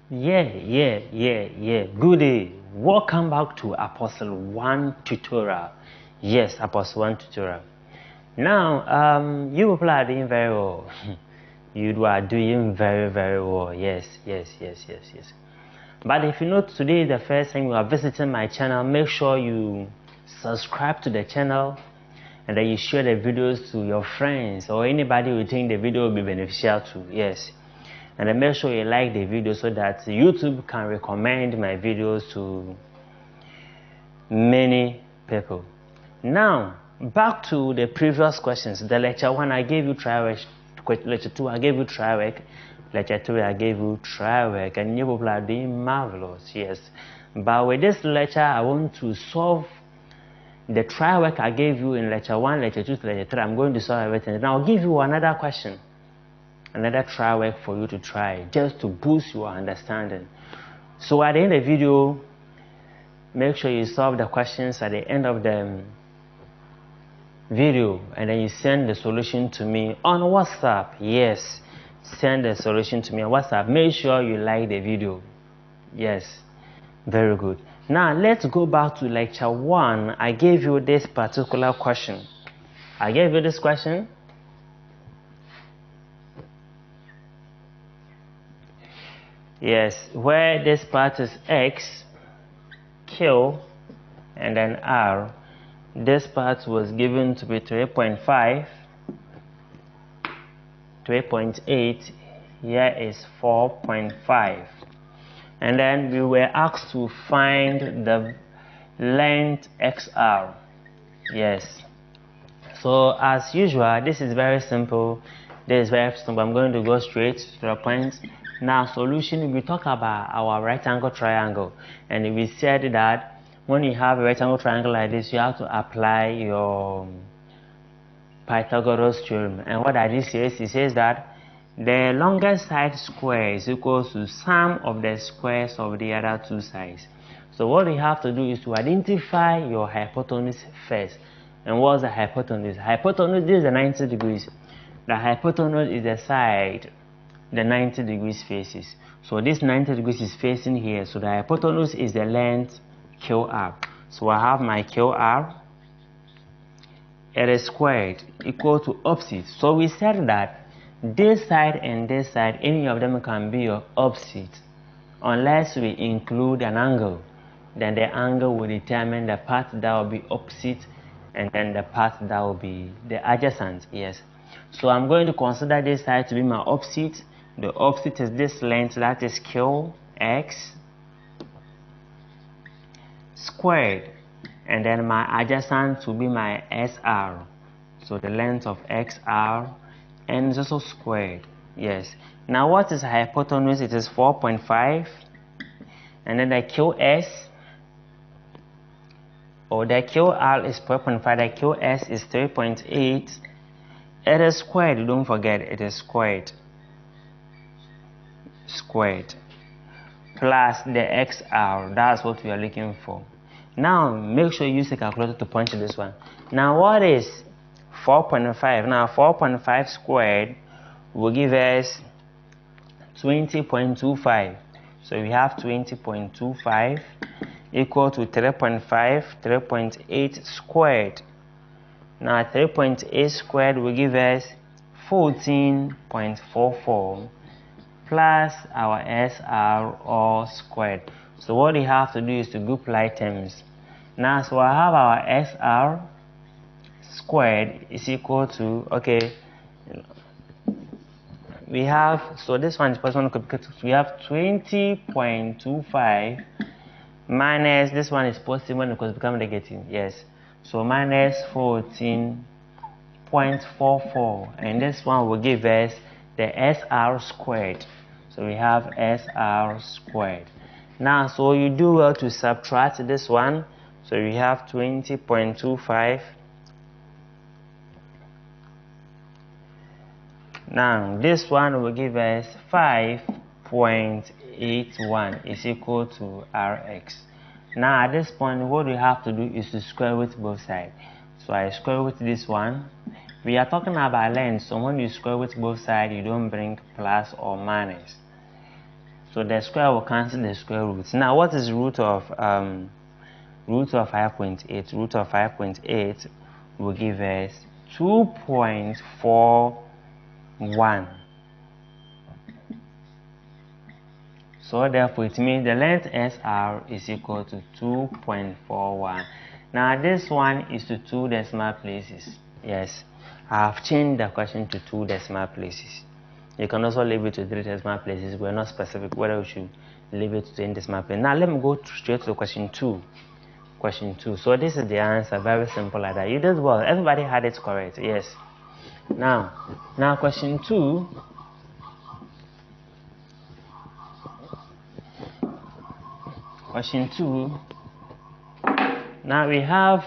Yeah. Good day. Welcome back to Apostle 1 tutorial. Yes, Apostle 1 tutorial. Now, you people are doing very well. You are doing very well. Yes. But if you know today is the first time you are visiting my channel, make sure you subscribe to the channel and then you share the videos to your friends or anybody who think the video will be beneficial to. Yes. And then make sure you like the video so that YouTube can recommend my videos to many people. Now, back to the previous questions. The lecture 1, I gave you try work. Lecture 2, I gave you try work. Lecture 3, I gave you try work. And you people are doing marvelous, yes. But with this lecture, I want to solve the try work I gave you in lecture 1, lecture 2, lecture 3. I'm going to solve everything. Now, I'll give you another question. Another try work for you to try just to boost your understanding. So at the end of the video, make sure you solve the questions at the end of the video and then you send the solution to me on WhatsApp. Yes, send the solution to me on WhatsApp. Make sure you like the video. Yes, very good. Now let's go back to lecture 1. I gave you this particular question. I gave you this question. Yes, where this part is x, q, and then r. This part was given to be 3.5, 3.8, here is 4.5. And then we were asked to find the length xr. Yes. So as usual, this is very simple. This is very simple. I'm going to go straight to the point. Now, solution, we talk about our right angle triangle, and we said that when you have a right angle triangle like this, you have to apply your Pythagoras theorem. And what that says, it says that the longest side square is equal to sum of the squares of the other two sides. So what we have to do is to identify your hypotenuse first. And what's the hypotenuse? Hypotenuse, this is the 90 degrees. The hypotenuse is the side the 90 degrees faces. So this 90 degrees is facing here. So the hypotenuse is the length QR. So I have my QR. It is squared equal to opposite. So we said that this side and this side, any of them can be your opposite unless we include an angle. Then the angle will determine the part that will be opposite and then the part that will be the adjacent. Yes. So I'm going to consider this side to be my opposite. The opposite is this length, that is QX squared, and then my adjacent to be my SR. So the length of XR, and it's also squared. Yes. Now what is hypotenuse? It is 4.5, and then the QS or the QR is 4.5. The QS is 3.8. It is squared. Don't forget, it is squared. Plus the XR. That's what we are looking for. Now make sure you use the calculator to punch this one. Now what is 4.5? Now 4.5 squared will give us 20.25. So we have 20.25 equal to 3.5, 3.8 squared. Now 3.8 squared will give us 14.44 plus our SR all squared. So what we have to do is to group like terms. Now, so I have our SR squared is equal to, okay, we have, so this one is possible, we have 20.25 minus, this one is positive because it becomes negative, yes. So minus 14.44, and this one will give us the SR squared. So we have SR squared. Now, so you do well to subtract this one. So we have 20.25. Now, this one will give us 5.81 is equal to Rx. Now, at this point, what we have to do is to square root both sides. So I square root this one. We are talking about length, so when you square root both sides, you don't bring plus or minus. So the square will cancel the square roots. Now what is root of 5.8? Root of 5.8 will give us 2.41. So therefore it means the length SR is equal to 2.41. Now this one is to 2 decimal places. Yes, I have changed the question to 2 decimal places. You can also leave it to 3 decimal places. We're not specific whether we should leave it to 10 decimal places. Now let me go straight to question 2. Question 2. So this is the answer, very simple like that. You did well. Everybody had it correct. Yes. Now question 2. Question 2. Now we have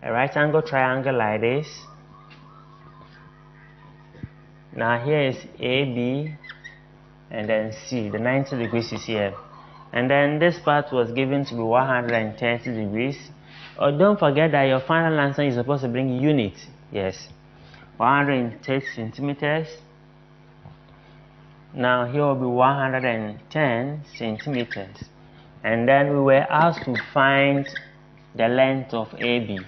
a right angle triangle like this. Now here is AB and then C. The 90 degrees is here. And then this part was given to be 130 degrees. Oh, don't forget that your final answer is supposed to bring units. Yes. 130 centimeters. Now here will be 110 centimeters. And then we were asked to find the length of AB.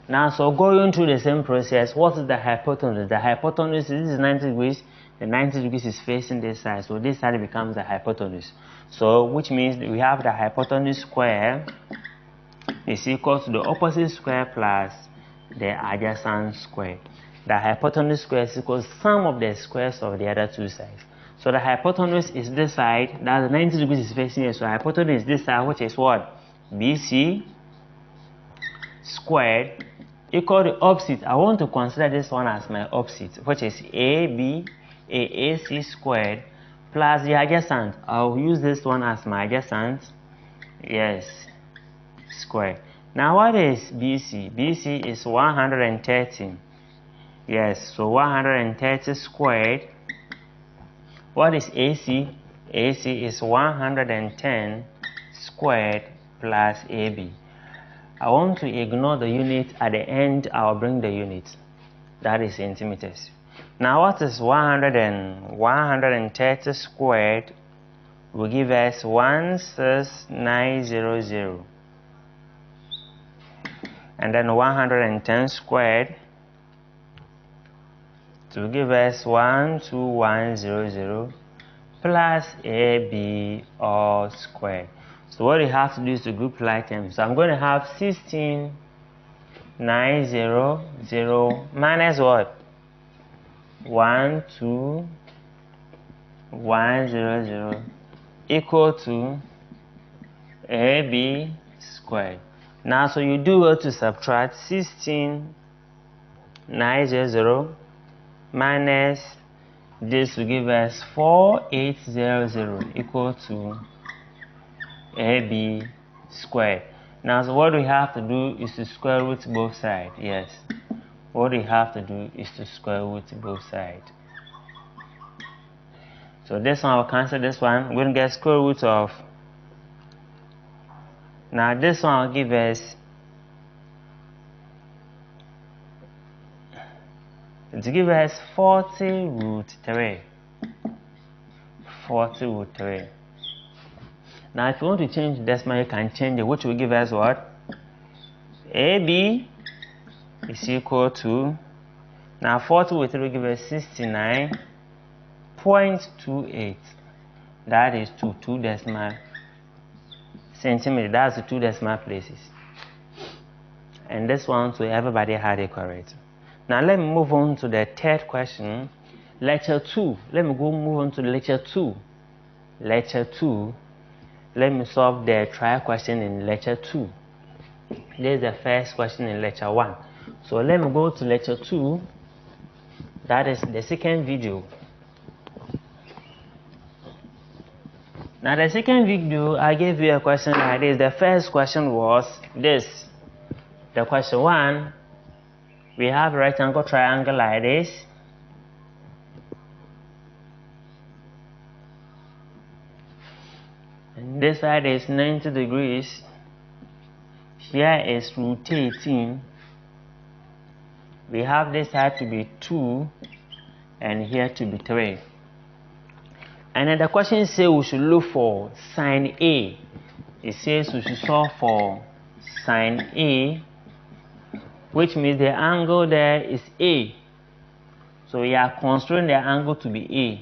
Now, so going through the same process, what is the hypotenuse? The hypotenuse, this is 90 degrees. The 90 degrees is facing this side, so this side becomes the hypotenuse. So, which means we have the hypotenuse square is equal to the opposite square plus the adjacent square. The hypotenuse square is equal to sum of the squares of the other two sides. So the hypotenuse is this side, that the 90 degrees is facing here. So hypotenuse is this side, which is what? BC squared equal to opposite. I want to consider this one as my opposite, which is AAC squared plus the adjacent. I'll use this one as my adjacent. Yes, square. Now what is BC? BC is 130. Yes, so 130 squared. What is AC? AC is 110 squared plus AB. I want to ignore the unit. At the end, I'll bring the unit. That is centimeters. Now, what is 130 squared will give us 16900. And then 110 squared to give us 12100 plus AB all squared. So what you have to do is to group like terms. So I'm going to have 16900 minus what? 12100 equal to AB squared. Now, so you do well to subtract 16900 minus this will give us 4800 equal to AB squared. Now, so what we have to do is to square root both sides. Yes, what we have to do is to square root both sides. So this one will cancel this one. We're going to get square root of. Now this one will give us, to give us 40 root 3. 40 root 3. Now if you want to change the decimal, you can change it, which will give us what? AB is equal to, now 40 root 3 will give us 69.28. That is to 2 decimal centimeters. That's the 2 decimal places. And this one, so everybody had it correct. Now let me move on to the third question. Lecture 2. Let me move on to lecture 2. Lecture 2. Let me solve the trial question in lecture 2. This is the first question in lecture 1. So let me go to lecture 2. That is the second video. Now the second video, I gave you a question like this. The first question was this. The question 1, we have a rectangle triangle like this. And this side is 90 degrees. Here is rotating. We have this side to be 2 and here to be 3. And then the question says we should look for sine A. It says we should solve for sine A, which means the angle there is A. So we are considering the angle to be A.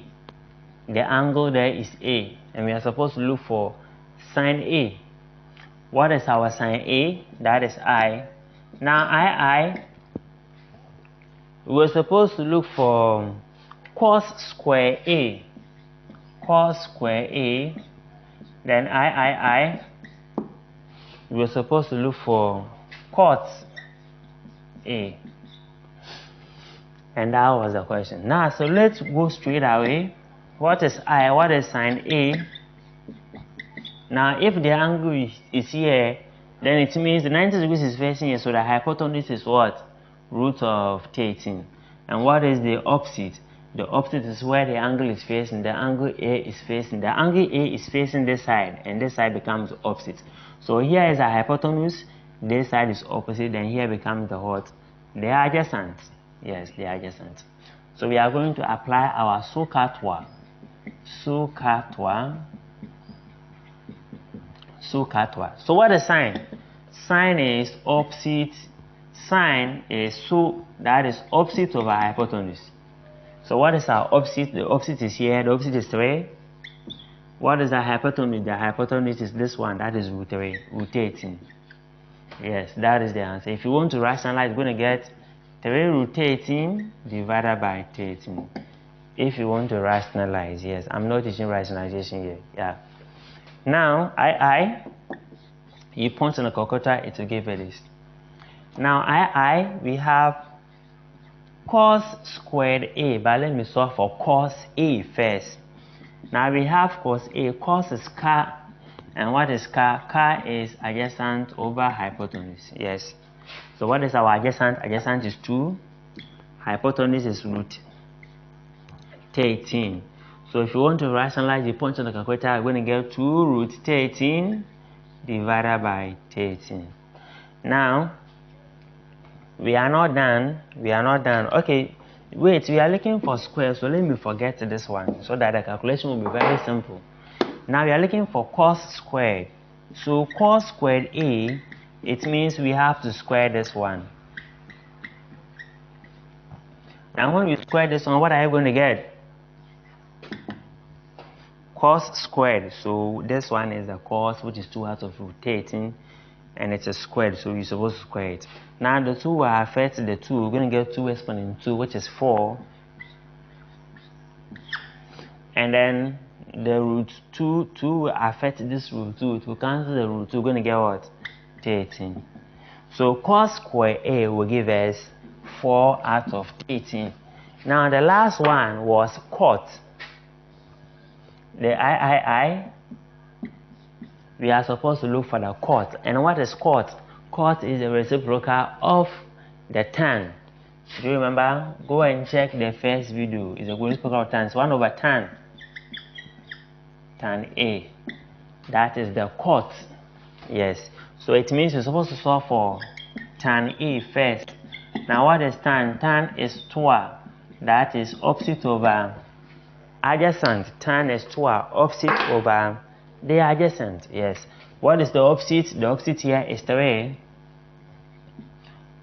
The angle there is A, and we are supposed to look for sine A. What is our sine A? That is I. Now I we're supposed to look for cos square A. Cos square A. Then I we're supposed to look for cot A. And that was the question. Now, so let's go straight away. What is I? What is sine A? Now, if the angle is here, then it means the 90 degrees is facing here, so the hypotenuse is what? Root of 13. And what is the opposite? The opposite is where the angle is facing. The angle A is facing. The angle A is facing this side, and this side becomes opposite. So here is a hypotenuse. This side is opposite. Then here becomes the what? The adjacent. Yes, the adjacent. So we are going to apply our Circle Theorem. So what is sine? Sine is opposite. Sine is that is opposite over hypotenuse. So what is our opposite? The opposite is here. The opposite is 3. What is the hypotenuse? The hypotenuse is this one. That is root 3, root 18. Yes, that is the answer. If you want to rationalize, you're going to get 3 root 18 divided by 13. If you want to rationalize, yes, I'm not teaching rationalization here. Yeah. Now, you point on the calculator, it will give you this. Now, we have cos squared A, but let me solve for cos A first. Now, we have cos A. Cos is CAH, and what is CAH? CAH is adjacent over hypotenuse. Yes. So, what is our adjacent? Adjacent is 2. Hypotenuse is root 13. So if you want to rationalize the point on the calculator, you're going to get 2 root 13 divided by 13. Now, we are not done. Okay, wait, we are looking for square, so let me forget this one so that the calculation will be very simple. Now we are looking for cos squared. So cos squared A, it means we have to square this one. Now when we square this one, what are you going to get? Cos squared. So this one is the cos, which is 2 out of root 13, and it's a squared, so you're supposed to square it. Now the 2 will affect the 2. We're going to get 2 exponent 2, which is 4. And then the root 2 will affect this root 2. It will cancel the root 2. We're going to get what? 13. So cos square A will give us 4 out of 13. Now the last one was cot. The I, we are supposed to look for the cot. And what is cot? Cot is the reciprocal of the tan. Do you remember? Go and check the first video. It's a reciprocal of tan. It's 1 over tan. Tan A. That is the cot. Yes. So it means you're supposed to solve for tan A first. Now what is tan? Tan is TOA. That is opposite over adjacent. Tan is TOA, opposite over the adjacent. Yes. What is the opposite? The opposite here is 3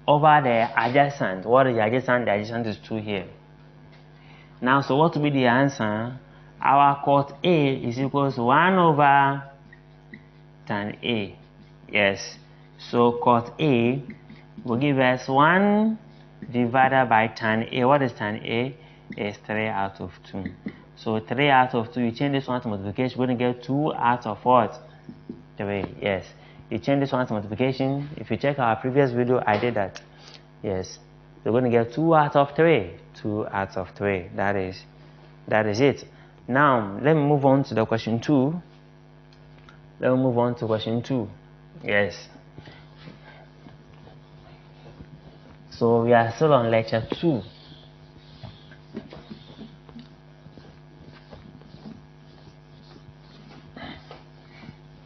over the adjacent. What is the adjacent? The adjacent is 2 here. Now, so what will be the answer? Our cot A is equals to 1 over tan A. Yes. So cot A will give us 1 divided by tan A. What is tan A? Is 3 out of 2. So 3 out of 2, you change this one to multiplication, we're going to get 2 out of what? 3. Yes. You change this one to multiplication. If you check our previous video, I did that. Yes. You're going to get 2 out of 3. 2 out of 3. That is it. Now, let me move on to the question 2. Yes. So we are still on lecture 2.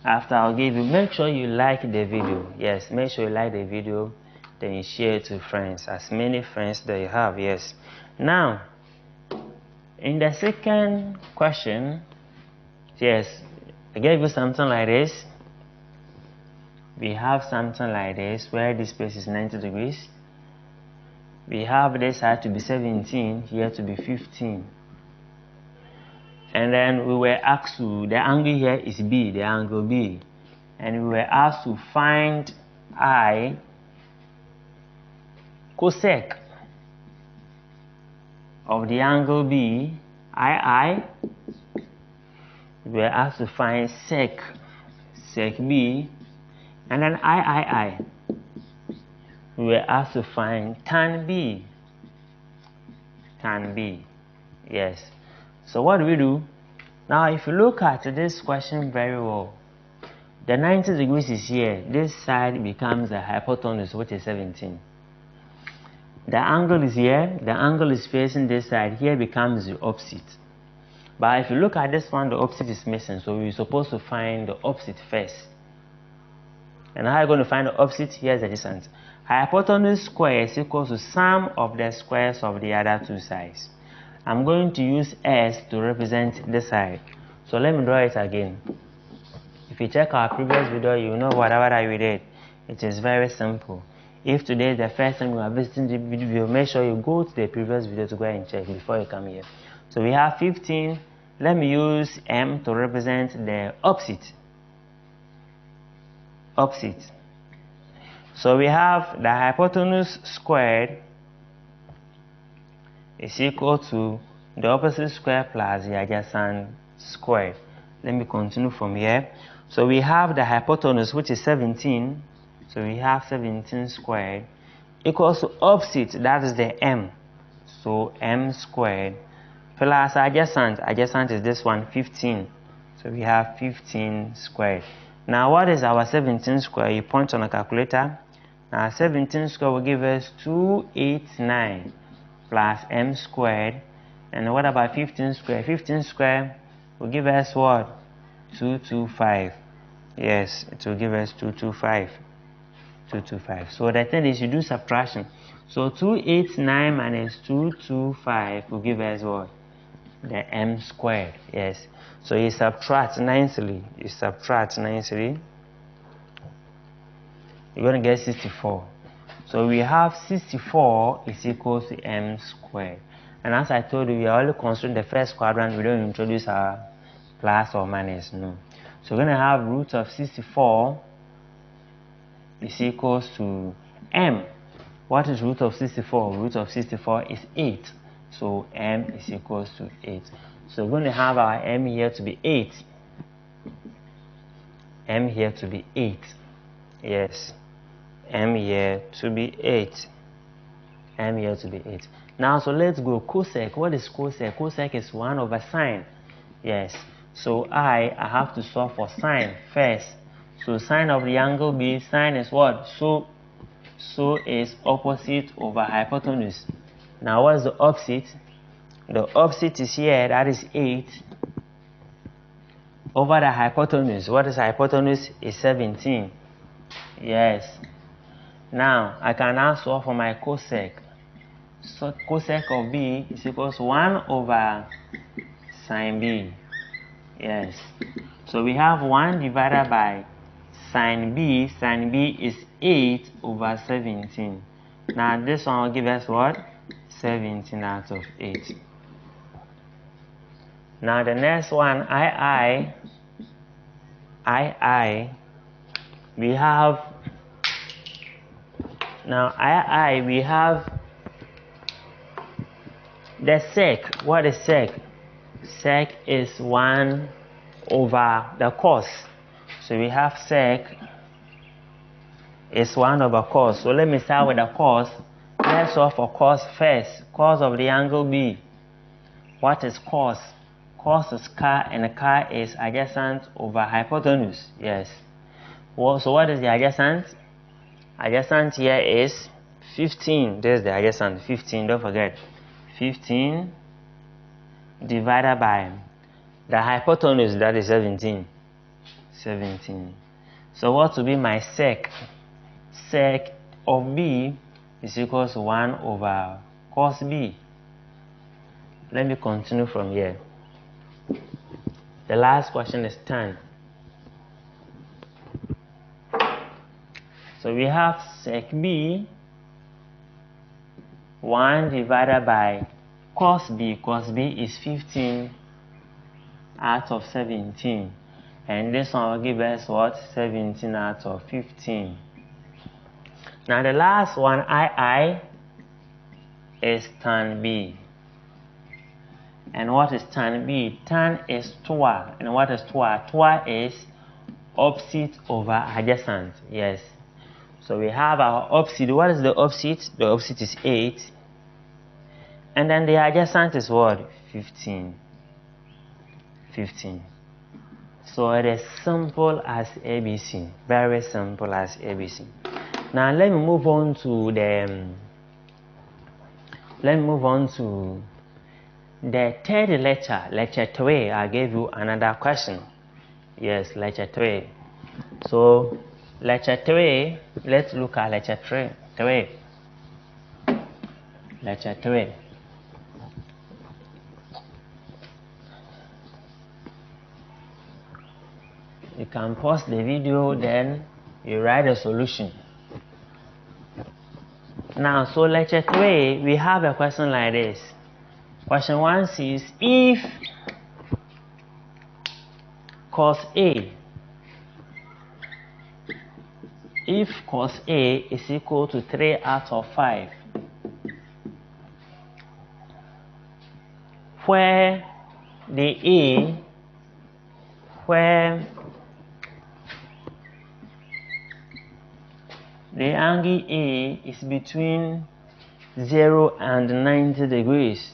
After I'll give you, make sure you like the video. Yes, make sure you like the video, then you share it to friends, as many friends that you have. Yes. Now, In the second question, yes, I gave you something like this. We have something like this where this place is 90 degrees. We have this side to be 17, here to be 15. And then we were asked to, the angle here is B, the angle B. And we were asked to find I cosec of the angle B, II. We were asked to find sec B, and then III. We were asked to find tan B. Yes. So what do we do? Now if you look at this question very well, the 90 degrees is here. This side becomes the hypotenuse, which is 17. The angle is here. The angle is facing this side. Here becomes the opposite. But if you look at this one, the opposite is missing. So we're supposed to find the opposite first. And how are you going to find the opposite? Here's the distance. Hypotenuse square is equal to sum of the squares of the other two sides. I'm going to use S to represent this side. So let me draw it again. If you check our previous video, you know whatever that we did. It is very simple. If today is the first time you are visiting the video, make sure you go to the previous video to go and check before you come here. So we have 15. Let me use M to represent the opposite. So we have the hypotenuse squared is equal to the opposite square plus the adjacent square. Let me continue from here. So we have the hypotenuse, which is 17. So we have 17 squared equals to opposite, that is the M. So M squared plus adjacent. Adjacent is this one, 15. So we have 15 squared. Now what is our 17 squared? You point on a calculator. Now 17 squared will give us 289 plus M squared. And what about 15 squared? 15 squared will give us what? 225. Yes, it will give us 225. So the thing is, you do subtraction. So 289 minus 225 will give us what? The M squared. Yes. So you subtract nicely. You're going to get 64. So we have 64 is equal to M squared. And as I told you, we are only considering the first quadrant. We don't introduce our plus or minus. No. So we're going to have root of 64 is equals to M. What is root of 64? Root of 64 is 8. So M is equals to 8. So we're going to have our M here to be 8. M here to be 8. Yes. M here to be 8. M here to be 8. Now, so let's go cosec. What is cosec? Cosec is 1 over sine. Yes. So I have to solve for sine first. So sine of the angle B, sine is what? So is opposite over hypotenuse. Now what's the opposite? The opposite is here, that is 8 over the hypotenuse. What is hypotenuse? Is 17. Yes. Now I can now solve for my cosec. So cosec of B is equals to 1 over sine B. Yes. So we have 1 divided by sine B. Sine B is 8 over 17. Now this one will give us what? 17 out of 8. Now the next one, II, we have, now II, we have the sec. What is sec? Sec is 1 over the cos. So we have sec is 1 over cos. So let me start with the cos. Let's solve for cos first. Cos of the angle B. What is cos? Cos is CAH, and CAH is adjacent over hypotenuse. Yes. Well, so what is the adjacent? Adjacent here is 15. There's the adjacent, 15. Don't forget. 15 divided by the hypotenuse, that is 17. 17. So what will be my sec? Sec of B is equal to 1 over cos B. let me continue from here. The last question is tan. So we have sec B 1 divided by cos B. Cos B is 15 out of 17. And this one will give us what? 17 out of 15. Now the last one, II, is tan B. And what is tan B? Tan is TOA. And what is TOA? TOA is opposite over adjacent. Yes. So we have our opposite. What is the opposite? The opposite is 8. And then the adjacent is what? 15. 15. So it is simple as ABC. Very simple as ABC. Now let me move on to the third lecture, lecture 3. I gave you another question. Yes, lecture 3. So lecture 3, let's look at lecture 3. Lecture 3. You can pause the video, then you write a solution. Now, so lecture 3, we have a question like this. Question 1 says, if cos A is equal to 3 out of 5, where the angle A is between 0 and 90 degrees.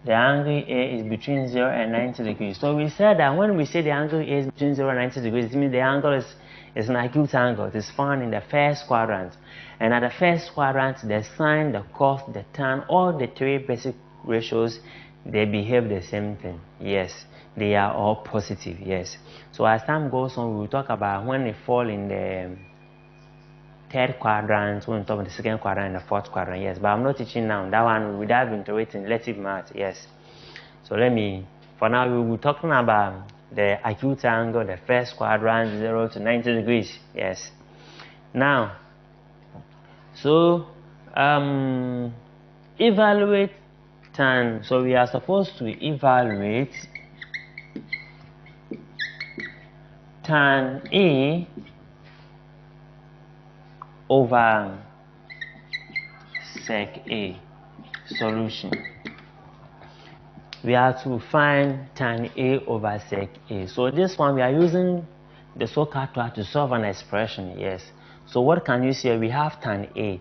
The angle A is between 0 and 90 degrees. So we said that when we say the angle A is between 0 and 90 degrees, it means the angle is an acute angle. It is found in the first quadrant. And at the first quadrant, the sine, the cos, the tan, all the three basic ratios, they behave the same thing. Yes, they are all positive. Yes. So as time goes on, we will talk about when they fall in the third quadrant, when we talk about the second quadrant and the fourth quadrant. Yes, but I'm not teaching now. That one we dive into it in relative math. Yes. So for now, we will be talking about the acute angle, the first quadrant, 0 to 90 degrees. Yes. Now, so evaluate tan. So we are supposed to evaluate tan A over sec A. Solution. We have to find tan A over sec A. So this one we are using the SOH to solve an expression. Yes. So what can you see? We have tan A.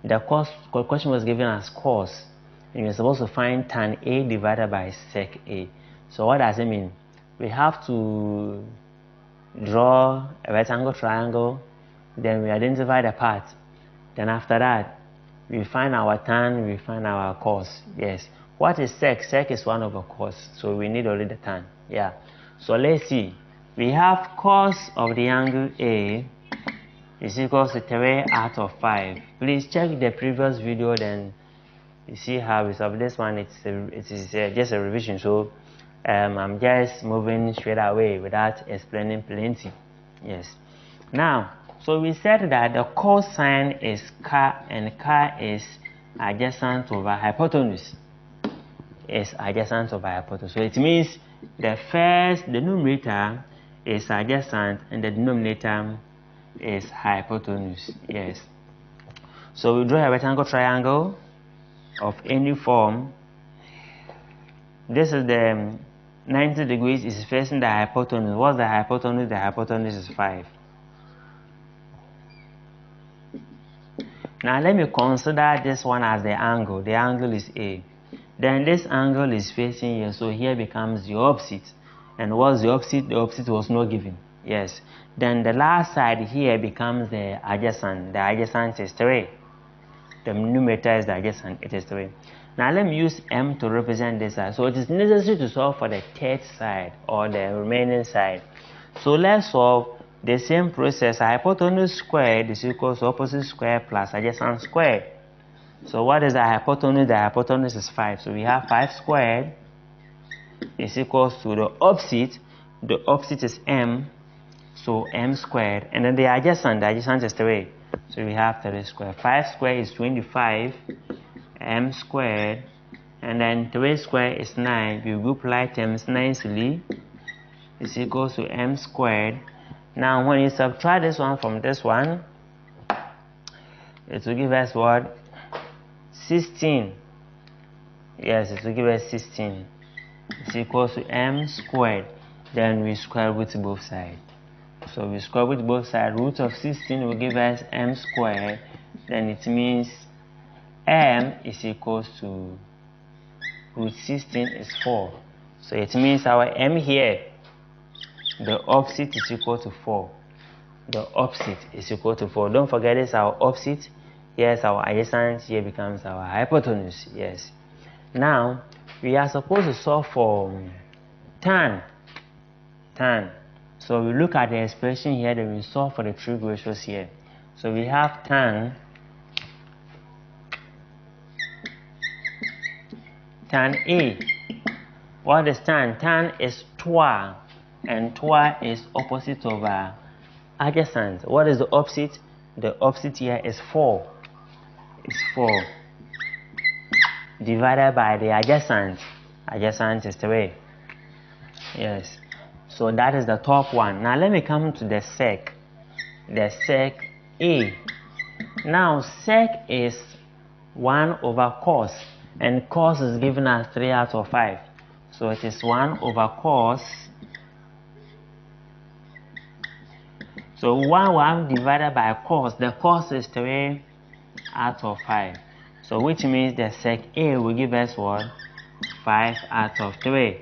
The question was given as cos. And you're supposed to find tan A divided by sec A. So what does it mean? We have to draw a rectangle triangle. Then we identify the part. Then after that, we find our tan, we find our cos. Yes. What is sec? Sec is 1 over cos. So we need only the tan. Yeah. So let's see. We have cos of the angle A is equal to 3 out of 5. Please check the previous video, then you see how we solve this one. It is just a revision. So I'm just moving straight away without explaining plenty. Yes. Now, so we said that the cosine is CAH, and CAH is adjacent over hypotenuse. Is adjacent over hypotenuse. So it means the numerator is adjacent and the denominator is hypotenuse. Yes. So we draw a rectangle triangle of any form. This is the 90 degrees is facing the hypotenuse. What's the hypotenuse? The hypotenuse is 5. Now let me consider this one as the angle. The angle is A. Then this angle is facing here, so here becomes the opposite. And what's the opposite? The opposite was not given. Yes. Then the last side here becomes the adjacent. The adjacent is 3. The numerator is the adjacent. It is 3. Now let me use M to represent this side. So it is necessary to solve for the third side or the remaining side. So let's solve the same process. Hypotenuse squared is equal to opposite square plus adjacent square. So what is the hypotenuse? The hypotenuse is 5. So we have 5 squared is equals to the opposite. The opposite is m. So m squared. And then the adjacent is 3. So we have 3 squared. 5 squared is 25. M squared. And then 3 squared is 9. We group like terms nicely. Is equals to m squared. Now when you subtract this one from this one, it will give us what? 16. Yes, it will give us 16. Is equals to m squared. Then we square root both sides. So we square root both sides. Root of 16 will give us m squared. Then it means m is equals to root 16 is 4. So it means our m here, the opposite is equal to 4. The opposite is equal to 4. Don't forget it's our opposite. Yes, our adjacent here becomes our hypotenuse. Yes. Now, we are supposed to solve for tan. So we look at the expression here, then we solve for the trig ratios here. So we have tan A. What is tan? Tan is TOA, and TOA is opposite of adjacent. What is the opposite? The opposite here is 4. It's 4 divided by the adjacent. Adjacent is 3. Yes. So that is the top one. Now let me come to the sec. The sec A. Now sec is 1 over cos, and cos is given as 3 out of 5. So it is 1 over cos. So 1 divided by cos. The cos is 3 out of 5. So which means the sec A will give us what? 5 out of 3.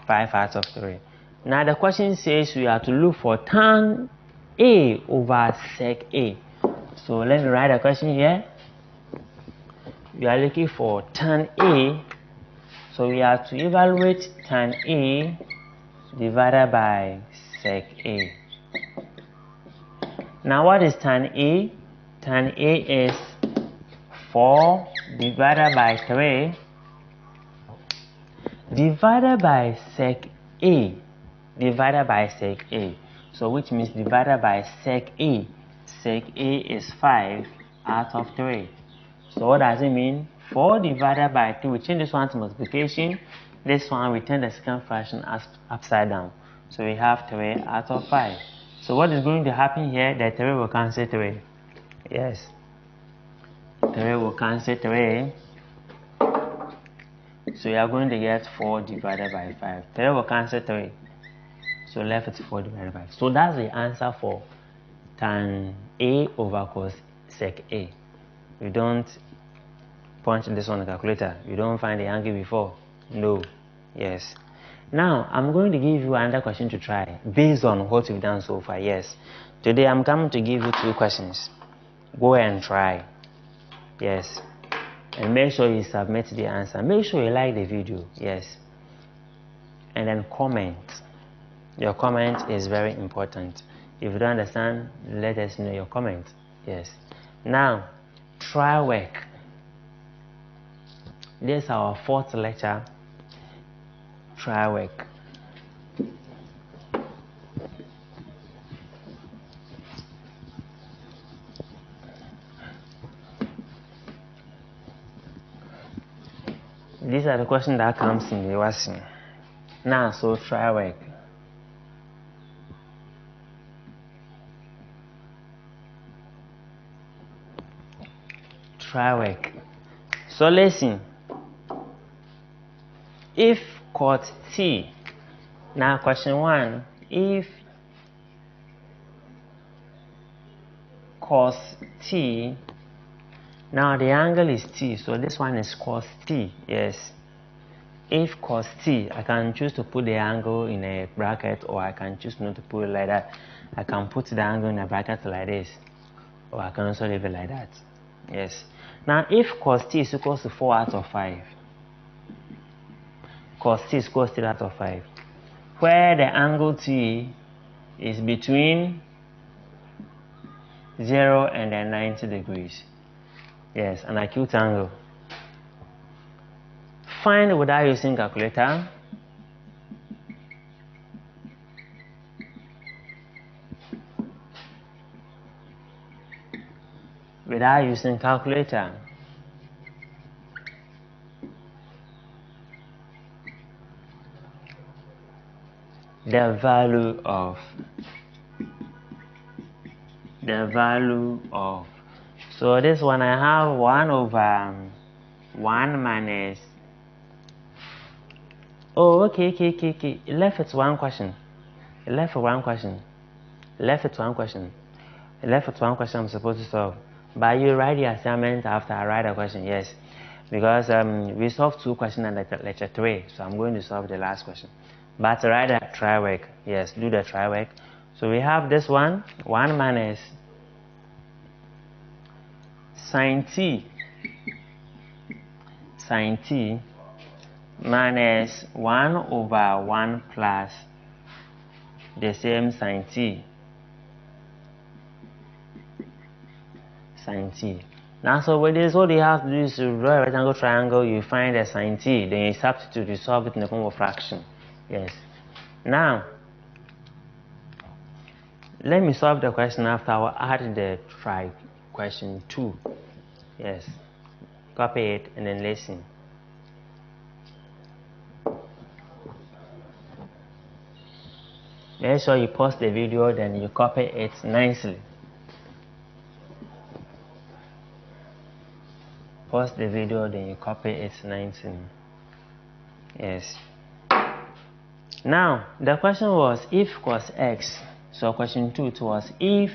5 out of 3. Now the question says we have to look for tan A over sec A. So let me write the question here. We are looking for tan A. So we have to evaluate tan A divided by sec A. Now what is tan A? Tan A is 4 divided by 3 divided by sec A. Divided by sec A. So which means divided by sec A. Sec A is 5 out of 3. So what does it mean? 4 divided by 3. We change this one to multiplication. This one we turn the second fraction upside down. So we have 3 out of 5. So what is going to happen here? The 3 will cancel 3. Yes. 3 will cancel 3. So you are going to get 4 divided by 5. 3 will cancel 3. So left is 4 divided by 5. So that's the answer for tan A over cos sec A. You don't punch this on the calculator. You don't find the angle before. No. Yes. Now I'm going to give you another question to try based on what we've done so far. Yes. Today I'm coming to give you 2 questions. Go and try. Yes. And make sure you submit the answer. Make sure you like the video. Yes. And then comment. Your comment is very important. If you don't understand, let us know your comment. Yes. Now, try work. This is our 4th lecture. Try work. These are the questions that comes in the lesson. Now, so try work. Try work. So listen. If cot T. Now question 1. If cos T. Now the angle is T. So this one is cos T. Yes. If cos T, I can choose to put the angle in a bracket, or I can choose not to put it like that. I can put the angle in a bracket like this, or I can also leave it like that. Yes. Now if cos T is equals to 4 out of 5, cos T is equals to 3 out of 5, where the angle T is between 0 and then 90 degrees. Yes, an acute angle. Find without using calculator. Without using calculator. The value of. So this one I have 1 over 1 minus. Oh, okay. It left with one question. Left with one question I'm supposed to solve. But you write the assignment after I write a question, yes. Because we solved 2 questions in lecture 3, so I'm going to solve the last question. But write a try work, yes, do the try work. So we have this one, 1 minus sine t minus 1 over 1 plus the same sine t. Now, so with this, all you have to do is to draw a rectangle triangle, you find the sine t, then you substitute, you solve it in the form of fraction. Yes. Now, let me solve the question after I will add the try question 2. Yes. Copy it and then listen. Make sure you pause the video, then you copy it nicely. Pause the video, then you copy it nicely. Yes. Now, the question was if cos x. So question 2 it was if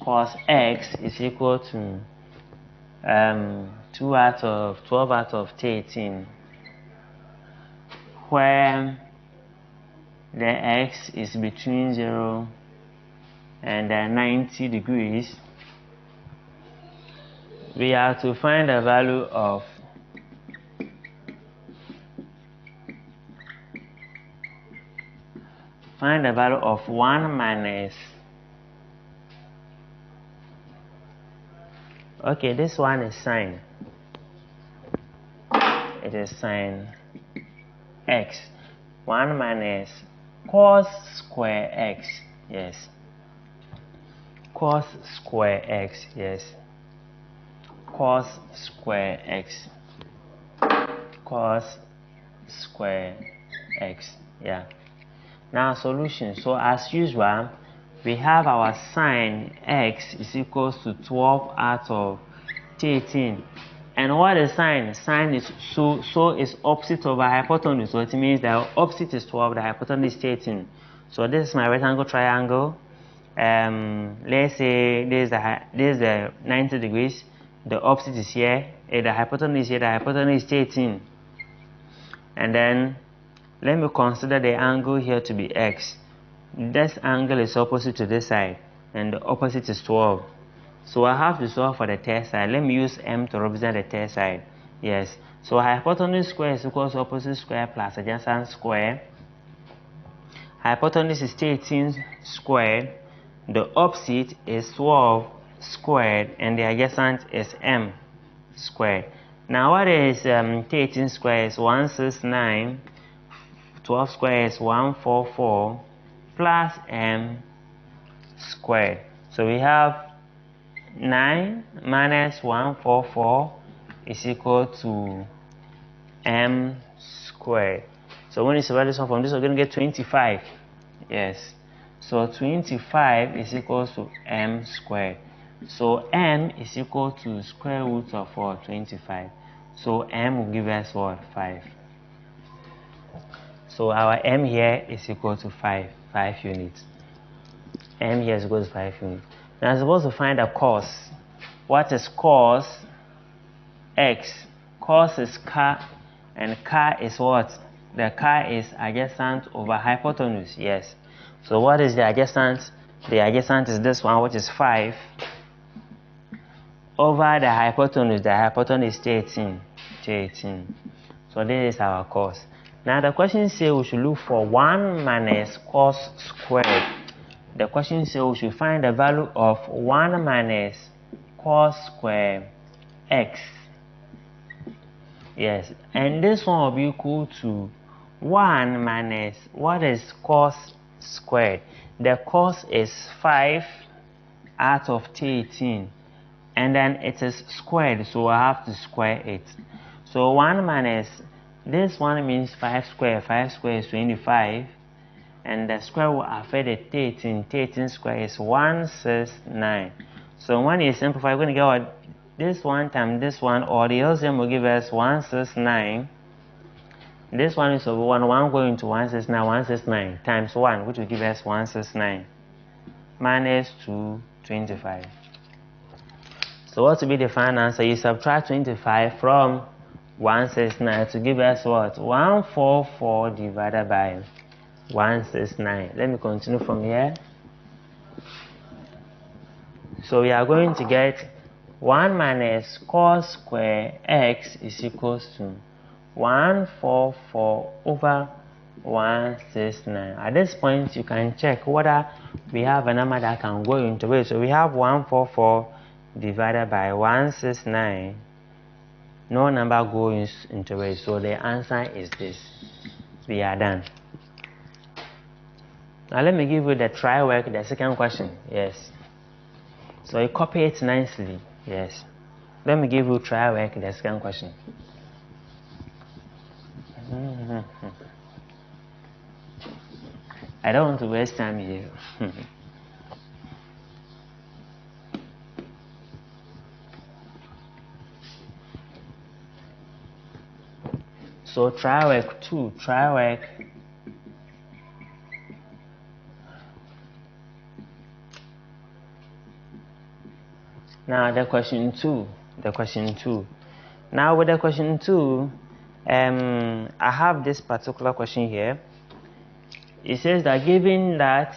cos x is equal to 12 out of 18, where the x is between 0 and 90 degrees, we have to find the value of find the value of 1 minus. Okay, this one is sine. It is sine x. 1 minus cos square x. Yes. Cos square x. Yes. Cos square x. Cos square x. Yeah. Now solution. So as usual, we have our sine x is equals to 12 out of 18. And what is sine? Sine is so is opposite over hypotenuse. So it means the opposite is 12, the hypotenuse is 18. So this is my rectangle triangle. Let's say this is the 90 degrees. The opposite is here. The hypotenuse is here. The hypotenuse is 18. And then let me consider the angle here to be x. This angle is opposite to this side, and the opposite is 12. So I have to solve for the third side. Let me use m to represent the third side. Yes. So hypotenuse square is equal to opposite square plus adjacent square. Hypotenuse is 18 squared. The opposite is 12 squared, and the adjacent is m squared. Now what is 18 squared is 169. 12 squared is 144 plus m squared. So we have 9 minus 144 is equal to m squared. So when you separate this one from this, we're going to get 25. Yes. So 25 is equal to m squared. So m is equal to square root of 25. So m will give us what? 5. So our m here is equal to 5 units. M here is equal to 5 units. Now I'm supposed to find a cos. What is cos x? Cos is car, and car is what? The car is adjacent over hypotenuse. Yes. So what is the adjacent? The adjacent is this one, which is 5, over the hypotenuse. The hypotenuse is 18. So this is our cos. Now the question says we should look for 1 minus cos squared. The question says we should find the value of 1 minus cos squared x. Yes, and this one will be equal to 1 minus, what is cos squared? The cos is 5 out of 18, and then it is squared, so I have to square it. So 1 minus, this one means 5 squared. 5 squared is 25, and the square will affect the 13. 13 squared is 169. So when you simplify, we're going to get what? This one times this one, or the LCM will give us 169. This one is over 1 going to 169, 169 times 1, which will give us 169 minus 225. So what will be the final answer? You subtract 25 from 169 to give us what? 144 divided by 169. Let me continue from here. So we are going to get 1 minus cos square x is equals to 144 over 169. At this point, you can check whether we have a number that can go into it. So we have 144 divided by 169. No number goes into it. So the answer is this. We are done. Now let me give you the try work, the second question. Yes. So you copy it nicely. Yes. Let me give you try work, the second question. I don't want to waste time here. So try work 2. Try work. Now the question 2. Now with the question 2, I have this particular question here. It says that given that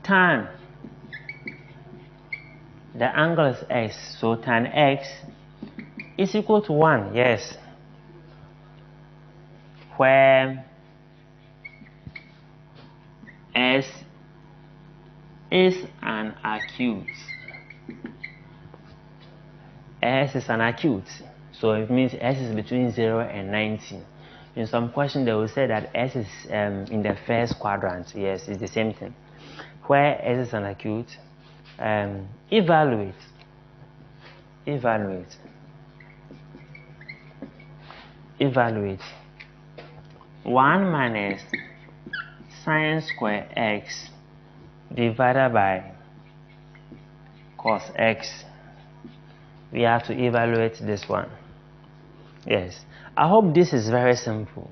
tan, the angle is x, so tan x is equal to 1, yes, where S is an acute. S is an acute, so it means S is between 0 and 90. In some questions they will say that S is in the first quadrant. Yes, it's the same thing. Where S is an acute, evaluate 1 minus sine square x divided by cos x. We have to evaluate this one. Yes, I hope this is very simple.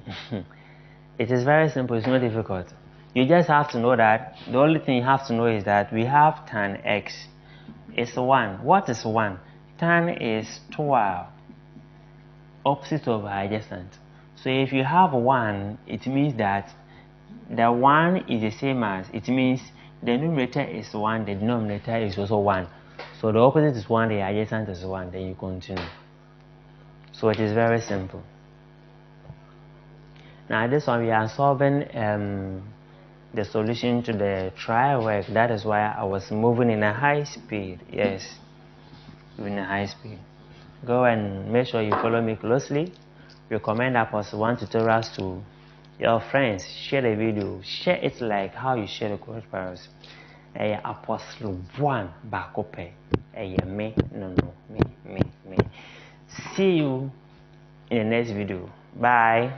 It is very simple, it's not difficult. You just have to know that the only thing you have to know is that we have tan x is 1. What is 1? Tan is 12, opposite over adjacent. So if you have 1, it means that the 1 is the same as, it means the numerator is 1, the denominator is also 1. So the opposite is 1, the adjacent is 1, then you continue. So it is very simple. Now this one we are solving the solution to the trial work. That is why I was moving in a high speed. Yes, in a high speed. Go and make sure you follow me closely. Recommend Apostle 1 tutorials to your friends. Share the video. Share it like how you share the course files. Apostle 1 bakope. Me. See you in the next video. Bye.